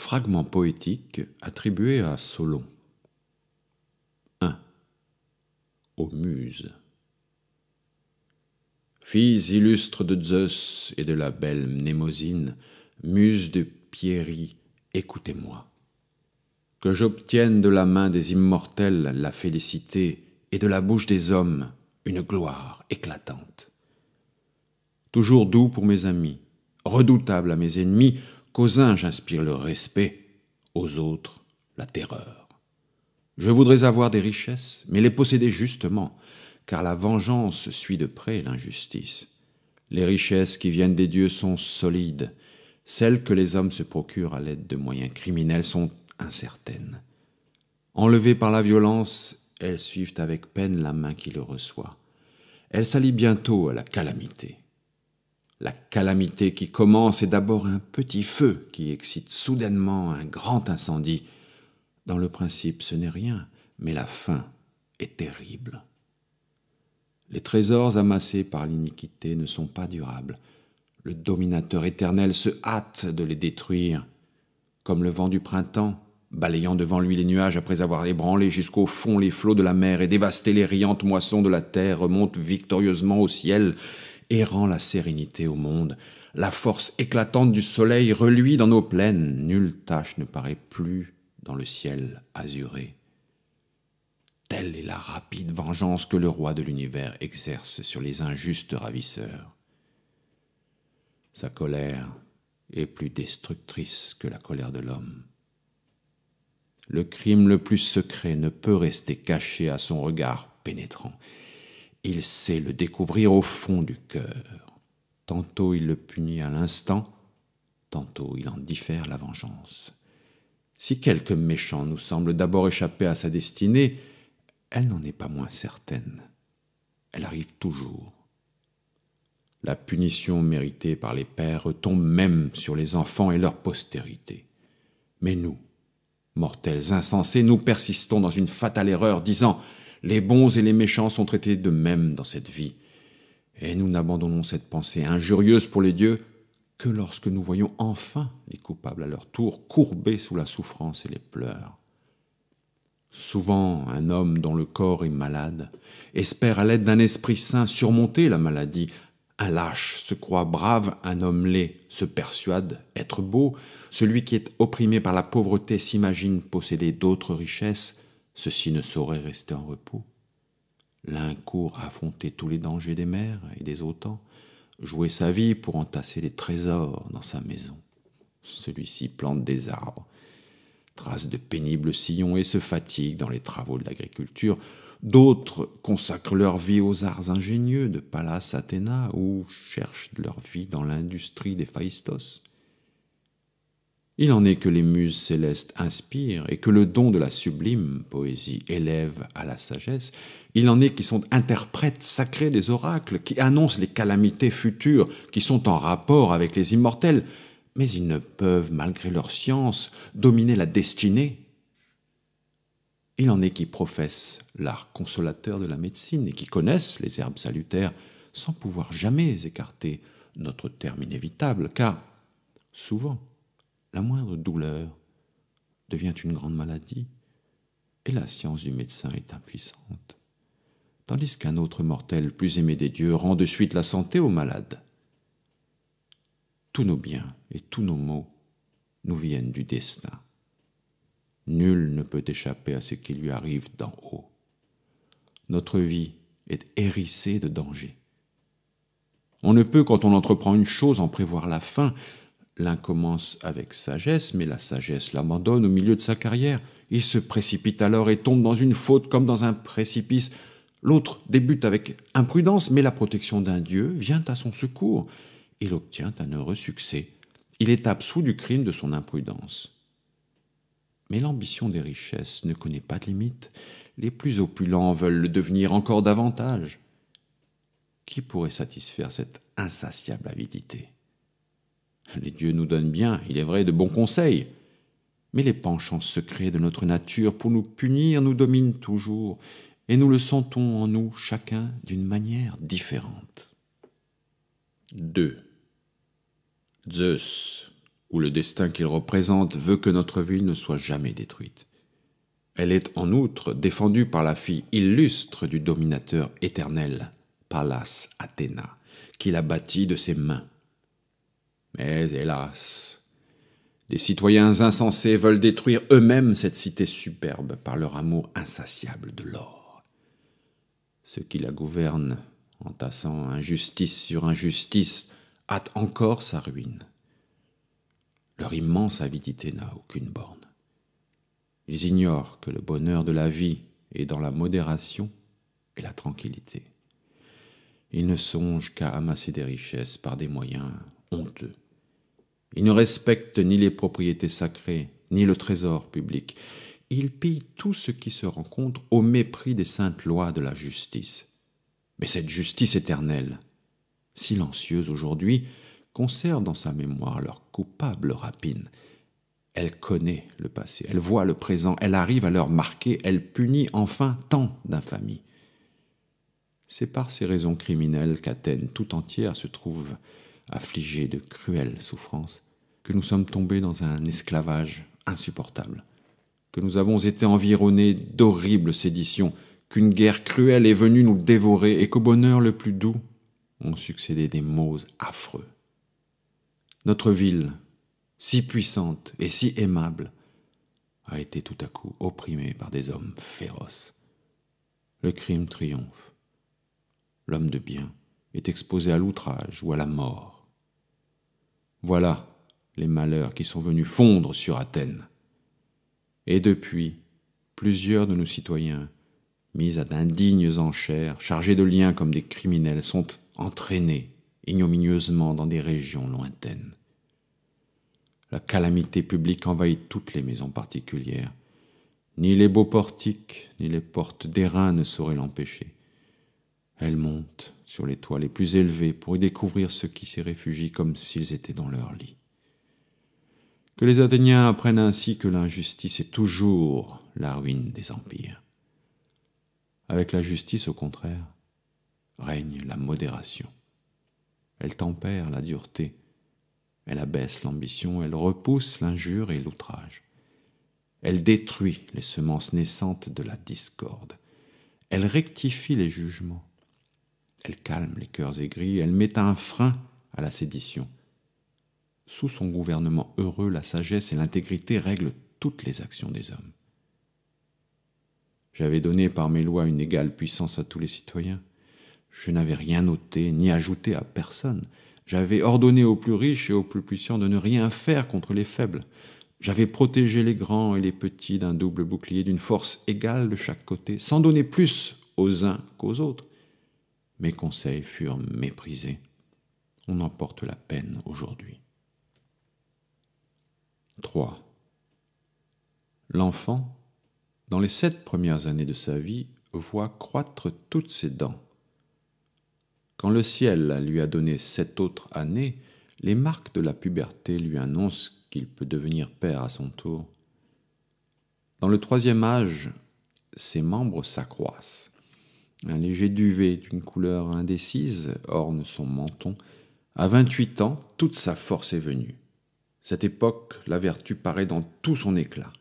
Fragment poétique attribué à Solon. 1. Aux Muses. Filles illustres de Zeus et de la belle Mnémosyne, muses de Pierie, écoutez-moi. Que j'obtienne de la main des immortels la félicité et de la bouche des hommes une gloire éclatante. Toujours doux pour mes amis, redoutable à mes ennemis, qu'aux uns j'inspire le respect, aux autres la terreur. Je voudrais avoir des richesses, mais les posséder justement, car la vengeance suit de près l'injustice. Les richesses qui viennent des dieux sont solides, celles que les hommes se procurent à l'aide de moyens criminels sont incertaines. Enlevées par la violence, elles suivent avec peine la main qui le reçoit. Elles s'allient bientôt à la calamité. La calamité qui commence est d'abord un petit feu qui excite soudainement un grand incendie. Dans le principe, ce n'est rien, mais la fin est terrible. Les trésors amassés par l'iniquité ne sont pas durables. Le dominateur éternel se hâte de les détruire. Comme le vent du printemps, balayant devant lui les nuages après avoir ébranlé jusqu'au fond les flots de la mer et dévasté les riantes moissons de la terre, remonte victorieusement au ciel et rend la sérénité au monde. La force éclatante du soleil reluit dans nos plaines. Nulle tache ne paraît plus dans le ciel azuré. Telle est la rapide vengeance que le roi de l'univers exerce sur les injustes ravisseurs. Sa colère est plus destructrice que la colère de l'homme. Le crime le plus secret ne peut rester caché à son regard pénétrant. Il sait le découvrir au fond du cœur. Tantôt il le punit à l'instant, tantôt il en diffère la vengeance. Si quelque méchant nous semble d'abord échapper à sa destinée, elle n'en est pas moins certaine. Elle arrive toujours. La punition méritée par les pères retombe même sur les enfants et leur postérité. Mais nous, mortels insensés, nous persistons dans une fatale erreur, disant « Les bons et les méchants sont traités de même dans cette vie ». Et nous n'abandonnons cette pensée injurieuse pour les dieux que lorsque nous voyons enfin les coupables à leur tour courbés sous la souffrance et les pleurs. Souvent, un homme dont le corps est malade espère à l'aide d'un esprit saint surmonter la maladie. Un lâche se croit brave, un homme laid se persuade être beau. Celui qui est opprimé par la pauvreté s'imagine posséder d'autres richesses. Ceci ne saurait rester en repos. L'un court à affronter tous les dangers des mers et des automns, jouer sa vie pour entasser des trésors dans sa maison. Celui-ci plante des arbres, trace de pénibles sillons et se fatigue dans les travaux de l'agriculture. D'autres consacrent leur vie aux arts ingénieux de Pallas Athéna ou cherchent leur vie dans l'industrie des Phaistos. Il en est que les muses célestes inspirent et que le don de la sublime poésie élève à la sagesse. Il en est qui sont interprètes sacrés des oracles, qui annoncent les calamités futures, qui sont en rapport avec les immortels, mais ils ne peuvent, malgré leur science, dominer la destinée. Il en est qui professent l'art consolateur de la médecine et qui connaissent les herbes salutaires sans pouvoir jamais écarter notre terme inévitable, car souvent, la moindre douleur devient une grande maladie et la science du médecin est impuissante, tandis qu'un autre mortel plus aimé des dieux rend de suite la santé aux malades. Tous nos biens et tous nos maux nous viennent du destin. Nul ne peut échapper à ce qui lui arrive d'en haut. Notre vie est hérissée de dangers. On ne peut, quand on entreprend une chose, en prévoir la fin. L'un commence avec sagesse, mais la sagesse l'abandonne au milieu de sa carrière. Il se précipite alors et tombe dans une faute comme dans un précipice. L'autre débute avec imprudence, mais la protection d'un dieu vient à son secours. Il obtient un heureux succès. Il est absous du crime de son imprudence. Mais l'ambition des richesses ne connaît pas de limite. Les plus opulents veulent le devenir encore davantage. Qui pourrait satisfaire cette insatiable avidité ? Les dieux nous donnent bien, il est vrai, de bons conseils, mais les penchants secrets de notre nature pour nous punir nous dominent toujours, et nous le sentons en nous chacun d'une manière différente. 2. Zeus, où le destin qu'il représente veut que notre ville ne soit jamais détruite. Elle est en outre défendue par la fille illustre du dominateur éternel, Pallas Athéna, qui l'a bâtie de ses mains. Mais hélas, des citoyens insensés veulent détruire eux-mêmes cette cité superbe par leur amour insatiable de l'or. Ceux qui la gouvernent, entassant injustice sur injustice, hâtent encore sa ruine. Leur immense avidité n'a aucune borne. Ils ignorent que le bonheur de la vie est dans la modération et la tranquillité. Ils ne songent qu'à amasser des richesses par des moyens honteux. Ils ne respectent ni les propriétés sacrées, ni le trésor public. Ils pillent tout ce qui se rencontre au mépris des saintes lois de la justice. Mais cette justice éternelle, silencieuse aujourd'hui, conserve dans sa mémoire leur coupable rapine. Elle connaît le passé, elle voit le présent, elle arrive à leur marquer, elle punit enfin tant d'infamies. C'est par ces raisons criminelles qu'Athènes tout entière se trouve affligée de cruelles souffrances, que nous sommes tombés dans un esclavage insupportable, que nous avons été environnés d'horribles séditions, qu'une guerre cruelle est venue nous dévorer et qu'au bonheur le plus doux ont succédé des maux affreux. Notre ville, si puissante et si aimable, a été tout à coup opprimée par des hommes féroces. Le crime triomphe. L'homme de bien est exposé à l'outrage ou à la mort. Voilà les malheurs qui sont venus fondre sur Athènes. Et depuis, plusieurs de nos citoyens, mis à d'indignes enchères, chargés de liens comme des criminels, sont entraînés ignominieusement dans des régions lointaines. La calamité publique envahit toutes les maisons particulières. Ni les beaux portiques, ni les portes d'airain ne sauraient l'empêcher. Elle monte sur les toits les plus élevés pour y découvrir ceux qui s'y réfugient comme s'ils étaient dans leur lit. Que les Athéniens apprennent ainsi que l'injustice est toujours la ruine des empires. Avec la justice, au contraire, règne la modération. Elle tempère la dureté, elle abaisse l'ambition, elle repousse l'injure et l'outrage. Elle détruit les semences naissantes de la discorde. Elle rectifie les jugements. Elle calme les cœurs aigris, elle met un frein à la sédition. Sous son gouvernement heureux, la sagesse et l'intégrité règlent toutes les actions des hommes. J'avais donné par mes lois une égale puissance à tous les citoyens. Je n'avais rien ôté ni ajouté à personne. J'avais ordonné aux plus riches et aux plus puissants de ne rien faire contre les faibles. J'avais protégé les grands et les petits d'un double bouclier, d'une force égale de chaque côté, sans donner plus aux uns qu'aux autres. Mes conseils furent méprisés. On en porte la peine aujourd'hui. 3. L'enfant, dans les 7 premières années de sa vie, voit croître toutes ses dents. Quand le ciel lui a donné 7 autres années, les marques de la puberté lui annoncent qu'il peut devenir père à son tour. Dans le 3e âge, ses membres s'accroissent. Un léger duvet d'une couleur indécise orne son menton. À 28 ans, toute sa force est venue. Cette époque, la vertu paraît dans tout son éclat.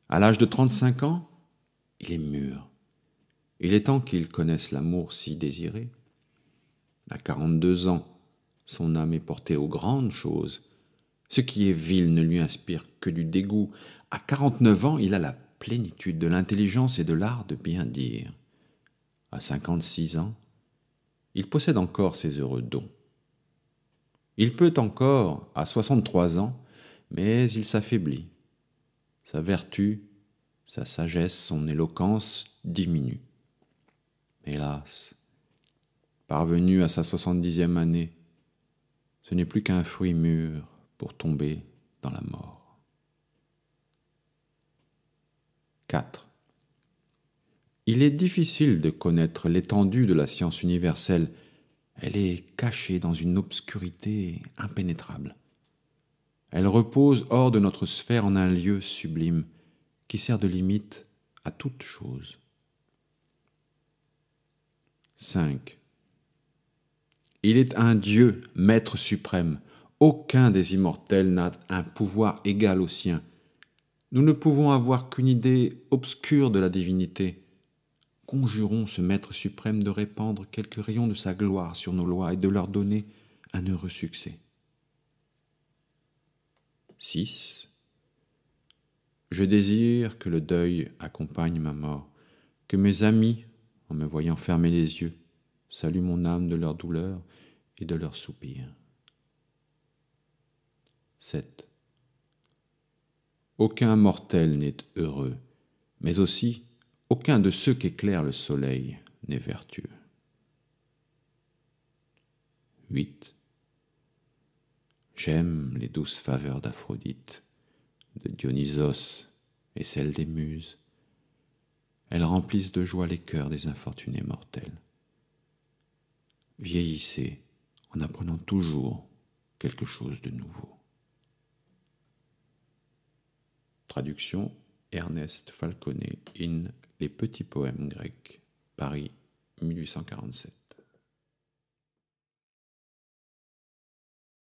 À l'âge de 35 ans, il est mûr. Il est temps qu'il connaisse l'amour si désiré. À 42 ans, son âme est portée aux grandes choses. Ce qui est vil ne lui inspire que du dégoût. À 49 ans, il a la plénitude de l'intelligence et de l'art de bien dire. À 56 ans, il possède encore ses heureux dons. Il peut encore, à 63 ans, mais il s'affaiblit. Sa vertu, sa sagesse, son éloquence diminuent. Hélas, parvenu à sa 70e année, ce n'est plus qu'un fruit mûr pour tomber dans la mort. 4. Il est difficile de connaître l'étendue de la science universelle. Elle est cachée dans une obscurité impénétrable. Elle repose hors de notre sphère en un lieu sublime qui sert de limite à toute chose. 5. Il est un Dieu, maître suprême, aucun des immortels n'a un pouvoir égal au sien. Nous ne pouvons avoir qu'une idée obscure de la divinité. Conjurons ce Maître suprême de répandre quelques rayons de sa gloire sur nos lois et de leur donner un heureux succès. 6. Je désire que le deuil accompagne ma mort, que mes amis, en me voyant fermer les yeux, saluent mon âme de leur douleur et de leurs soupirs. 7. Aucun mortel n'est heureux, mais aussi aucun de ceux qu'éclaire le soleil n'est vertueux. 8. J'aime les douces faveurs d'Aphrodite, de Dionysos et celles des Muses. Elles remplissent de joie les cœurs des infortunés mortels. Vieillissez en apprenant toujours quelque chose de nouveau. Traduction Ernest Falconet in Les petits poèmes grecs, Paris 1847.